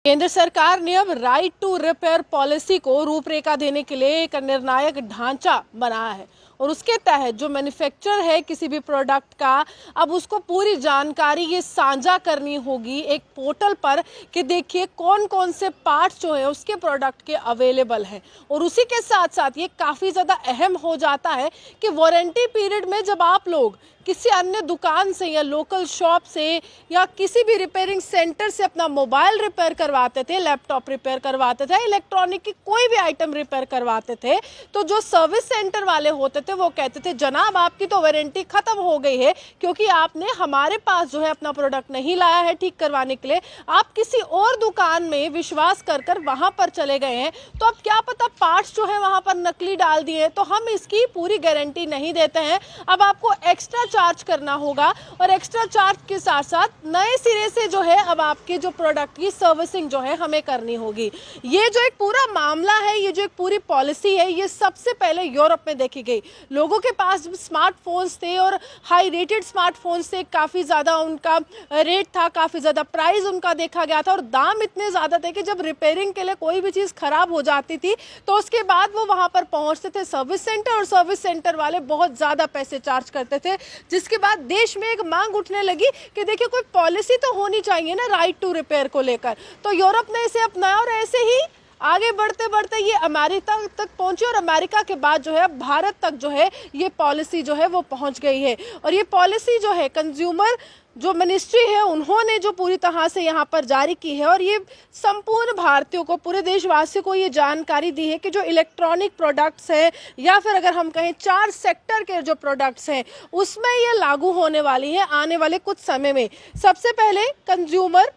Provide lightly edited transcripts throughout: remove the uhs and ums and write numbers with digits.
केंद्र सरकार ने अब राइट टू रिपेयर पॉलिसी को रूपरेखा देने के लिए एक निर्णायक ढांचा बनाया है और उसके तहत जो मैन्युफैक्चरर है किसी भी प्रोडक्ट का, अब उसको पूरी जानकारी ये साझा करनी होगी एक पोर्टल पर कि देखिए कौन कौन से पार्ट्स जो है उसके प्रोडक्ट के अवेलेबल हैं। और उसी के साथ साथ ये काफ़ी ज़्यादा अहम हो जाता है कि वारंटी पीरियड में जब आप लोग किसी अन्य दुकान से या लोकल शॉप से या किसी भी रिपेयरिंग सेंटर से अपना मोबाइल रिपेयर करवाते थे, लैपटॉप रिपेयर करवाते थे, इलेक्ट्रॉनिक की कोई भी आइटम रिपेयर करवाते थे, तो जो सर्विस सेंटर वाले होते थे वो कहते थे जनाब आपकी तो वारंटी खत्म हो गई है क्योंकि आपने हमारे पास जो है अपना प्रोडक्ट नहीं लाया है ठीक करवाने के लिए, आप किसी और दुकान में विश्वास कर वहां पर चले गए हैं, तो अब क्या पता पार्ट्स जो है वहां पर नकली डाल दिए, तो हम इसकी पूरी गारंटी नहीं देते हैं। अब आपको एक्स्ट्रा चार्ज करना होगा और एक्स्ट्रा चार्ज के साथ साथ नए सिरे से जो है अब आपके जो प्रोडक्ट की सर्विसिंग जो है हमें करनी होगी। ये जो एक पूरा मामला है, ये जो एक पूरी पॉलिसी है, ये सबसे पहले यूरोप में देखी गई। लोगों के पास स्मार्टफोन्स थे और हाई रेटेड स्मार्टफोन्स थे, काफ़ी ज़्यादा उनका रेट था, काफ़ी ज़्यादा प्राइस उनका देखा गया था और दाम इतने ज़्यादा थे कि जब रिपेयरिंग के लिए कोई भी चीज़ ख़राब हो जाती थी तो उसके बाद वो वहाँ पर पहुँचते थे सर्विस सेंटर और सर्विस सेंटर वाले बहुत ज़्यादा पैसे चार्ज करते थे, जिसके बाद देश में एक मांग उठने लगी कि देखिए कोई पॉलिसी तो होनी चाहिए ना राइट टू रिपेयर को लेकर। तो यूरोप ने इसे अपनाया और ऐसे ही आगे बढ़ते बढ़ते ये अमेरिका तक पहुंची और अमेरिका के बाद जो है भारत तक जो है ये पॉलिसी जो है वो पहुंच गई है। और ये पॉलिसी जो है कंज्यूमर जो मिनिस्ट्री है उन्होंने जो पूरी तरह से यहाँ पर जारी की है और ये संपूर्ण भारतीयों को, पूरे देशवासियों को ये जानकारी दी है कि जो इलेक्ट्रॉनिक प्रोडक्ट्स हैं या फिर अगर हम कहें 4 सेक्टर के जो प्रोडक्ट्स हैं उसमें ये लागू होने वाली है आने वाले कुछ समय में। सबसे पहले कंज्यूमर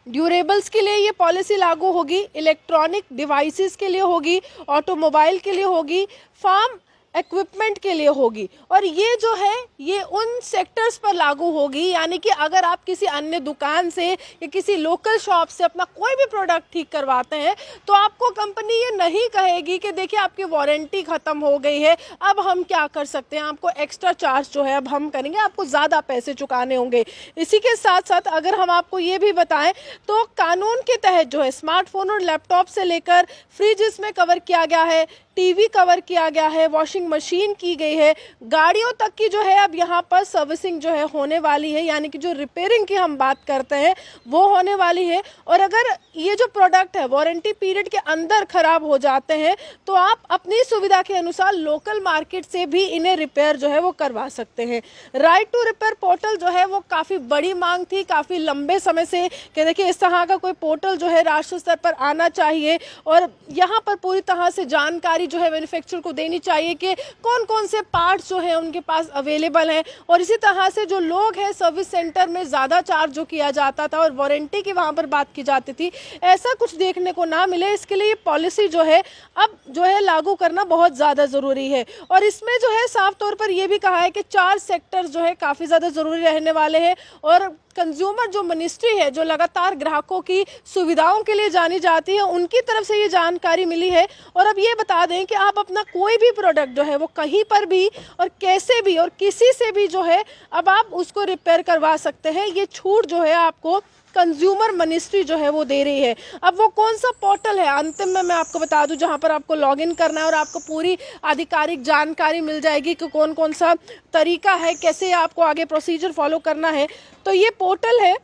ड्यूरेबल्स के लिए ये पॉलिसी लागू होगी, इलेक्ट्रॉनिक डिवाइसेस के लिए होगी, ऑटोमोबाइल के लिए होगी, फार्म इक्विपमेंट के लिए होगी और ये जो है ये उन सेक्टर्स पर लागू होगी, यानी कि अगर आप किसी अन्य दुकान से या किसी लोकल शॉप से अपना कोई भी प्रोडक्ट ठीक करवाते हैं तो आपको कंपनी ये नहीं कहेगी कि देखिए आपकी वारंटी ख़त्म हो गई है, अब हम क्या कर सकते हैं, आपको एक्स्ट्रा चार्ज जो है अब हम करेंगे, आपको ज़्यादा पैसे चुकाने होंगे। इसी के साथ साथ अगर हम आपको ये भी बताएं तो कानून के तहत जो है स्मार्टफोन और लैपटॉप से लेकर फ्रिज इसमें कवर किया गया है, टीवी कवर किया गया है, वॉशिंग मशीन की गई है, गाड़ियों तक की जो है अब यहाँ पर सर्विसिंग जो है होने वाली है, यानी कि जो रिपेयरिंग की हम बात करते हैं वो होने वाली है। और अगर ये जो प्रोडक्ट है वारंटी पीरियड के अंदर ख़राब हो जाते हैं तो आप अपनी सुविधा के अनुसार लोकल मार्केट से भी इन्हें रिपेयर जो है वो करवा सकते हैं। राइट टू रिपेयर पोर्टल जो है वो काफ़ी बड़ी मांग थी काफ़ी लंबे समय से कि देखिए इस तरह का कोई पोर्टल जो है राष्ट्रीय स्तर पर आना चाहिए और यहाँ पर पूरी तरह से जानकारी जो है मैन्युफैक्चरर को देनी चाहिए कि कौन कौन से पार्ट्स जो है उनके पास अवेलेबल हैं। और इसी तरह से जो लोग हैं सर्विस सेंटर में ज़्यादा चार्ज जो किया जाता था और वारंटी की वहाँ पर बात की जाती थी, ऐसा कुछ देखने को ना मिले, इसके लिए ये पॉलिसी जो है अब जो है लागू करना बहुत ज़्यादा ज़रूरी है। और इसमें जो है साफ तौर पर यह भी कहा है कि 4 सेक्टर जो है काफ़ी ज़्यादा ज़रूरी रहने वाले हैं और कंज्यूमर जो मिनिस्ट्री है जो लगातार ग्राहकों की सुविधाओं के लिए जानी जाती है उनकी तरफ से ये जानकारी मिली है। और अब ये बता दें कि आप अपना कोई भी प्रोडक्ट जो है वो कहीं पर भी और कैसे भी और किसी से भी जो है अब आप उसको रिपेयर करवा सकते हैं। ये छूट जो है आपको कंज्यूमर मिनिस्ट्री जो है वो दे रही है। अब वो कौन सा पोर्टल है अंतिम में मैं आपको बता दूं जहां पर आपको लॉगिन करना है और आपको पूरी आधिकारिक जानकारी मिल जाएगी कि कौन कौन सा तरीका है, कैसे आपको आगे प्रोसीजर फॉलो करना है। तो ये पोर्टल है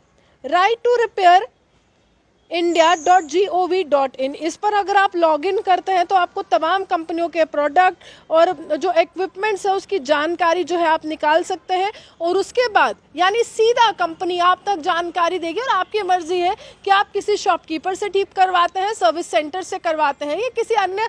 राइट टू रिपेयर india.gov.in। इस पर अगर आप लॉगिन करते हैं तो आपको तमाम कंपनियों के प्रोडक्ट और जो इक्विपमेंट्स है उसकी जानकारी जो है आप निकाल सकते हैं और उसके बाद यानी सीधा कंपनी आप तक जानकारी देगी और आपकी मर्जी है कि आप किसी शॉपकीपर से ठीक करवाते हैं, सर्विस सेंटर से करवाते हैं या किसी अन्य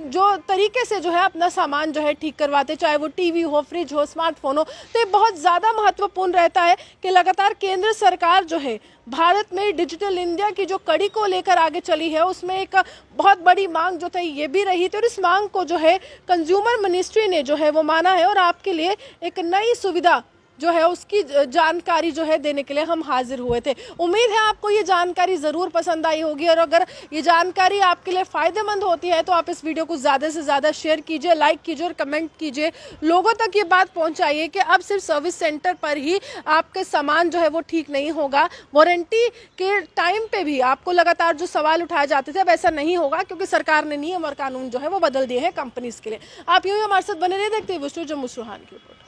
जो तरीके से जो है अपना सामान जो है ठीक करवाते हैं, चाहे वो टीवी हो, फ्रिज हो, स्मार्टफोन हो। तो ये बहुत ज़्यादा महत्वपूर्ण रहता है कि लगातार केंद्र सरकार जो है भारत में डिजिटल इंडिया की जो कड़ी को लेकर आगे चली है उसमें एक बहुत बड़ी मांग जो थी ये भी रही थी और इस मांग को जो है कंज्यूमर मिनिस्ट्री ने जो है वो माना है और आपके लिए एक नई सुविधा जो है उसकी जानकारी जो है देने के लिए हम हाजिर हुए थे। उम्मीद है आपको ये जानकारी ज़रूर पसंद आई होगी, और अगर ये जानकारी आपके लिए फ़ायदेमंद होती है तो आप इस वीडियो को ज़्यादा से ज़्यादा शेयर कीजिए, लाइक कीजिए और कमेंट कीजिए। लोगों तक ये बात पहुंचाइए कि अब सिर्फ सर्विस सेंटर पर ही आपके सामान जो है वो ठीक नहीं होगा, वारंटी के टाइम पे भी आपको लगातार जो सवाल उठाए जाते थे अब ऐसा नहीं होगा, क्योंकि सरकार ने नियम और कानून जो है वो बदल दिए हैं कंपनीज के लिए। आप यूं ही हमारे साथ बने रहिए, देखते हैं जम्मू सुहान की रिपोर्ट।